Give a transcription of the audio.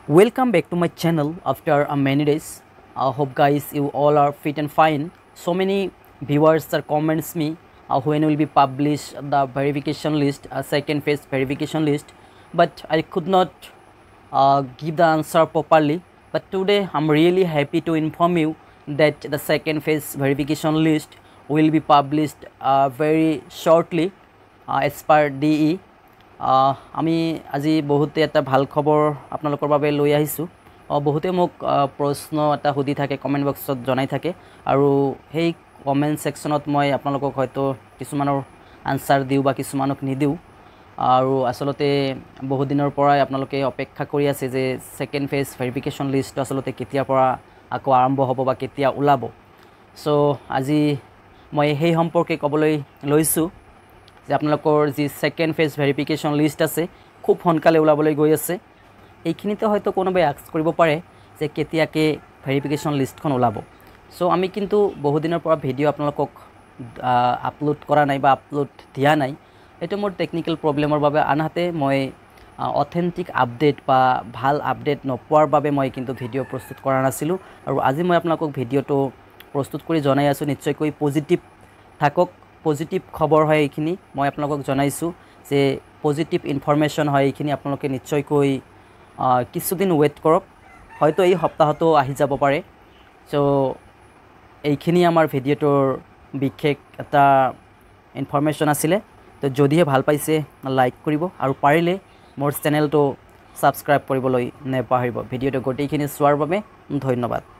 Welcome back to my channel after many days. I hope guys you all are fit and fine. So many viewers or comments me when will be published the verification list, second phase verification list, but I could not give the answer properly. But today I'm really happy to inform you that the second phase verification list will be published very shortly as per DE. আমি আজি বহুতে এটা ভাল খবৰ আপোনালোকৰ বাবে লৈ আহিছো বহুতে মোক প্ৰশ্ন এটা সুধি থাকে কমেন্ট বক্সত জনাই থাকে আৰু সেই কমেন্ট সেকশনত মই আপোনালোকক হয়তো কিছুমানৰ আনসাৰ দিউ বা কিছুমানক নিদিউ আৰু আসলতে বহু দিনৰ পৰাই আপোনালোকে অপেক্ষা কৰি আছে যে সেকেন্ড ফেজ ভেৰিফিকেশন লিষ্ট আসলতে কেতিয়াৰ পৰা আকৌ আৰম্ভ হ'ব বা কেতিয়া ওলাব সো আজি মই সেই সম্পৰ্কে ক'বলৈ লৈছো যে আপোনালোকৰ যি সেকেন্ড ফেজ ভেৰিফিকেশন লিষ্ট আছে খুব সোনকালে ওলাবলৈ গৈ আছে এইখিনিতে হয়তো কোনোবাই আস্ক কৰিব পাৰে যে কেতিয়াকে ভেৰিফিকেশন লিষ্টখন ওলাব সো আমি কিন্তু বহু দিনৰ পৰা ভিডিও আপোনালোকক আপলোড কৰা নাই বা আপলোড দিয়া নাই এটা মোৰ টেকনিক্যাল প্ৰবলেমৰ বাবে আনহাতে মই অথেন্টিক আপডেট বা ভাল আপডেট নপোৱাৰ বাবে মই কিন্তু ভিডিও প্ৰস্তুত কৰা নাছিলো আৰু আজি মই আপোনালোকক ভিডিওটো প্ৰস্তুত কৰি জনাই আছো নিশ্চয়কৈ পজিটিভ থাকক পজিটিভ খবৰ হয় এইখিনি মই আপোনালোকক জনাইছো যে পজিটিভ ইনফৰমেশন হয় এইখিনি আপোনালোকে নিশ্চয়কৈ কিছুদিন ওয়েট কৰক হয়তো এই সপ্তাহতো আহি যাব পাৰে সো এইখিনি আমাৰ ভিডিওটোৰ বিশেষ এটা ইনফৰমেশন আছিল তো যদিহে ভাল পাইছে লাইক কৰিব আৰু পাৰিলে মোৰ চেনেলটো সাবস্ক্ৰাইব কৰিবলৈ নেপাহৰিব ভিডিওটো গোটেইখিনি চোৱাৰ বাবে ধন্যবাদ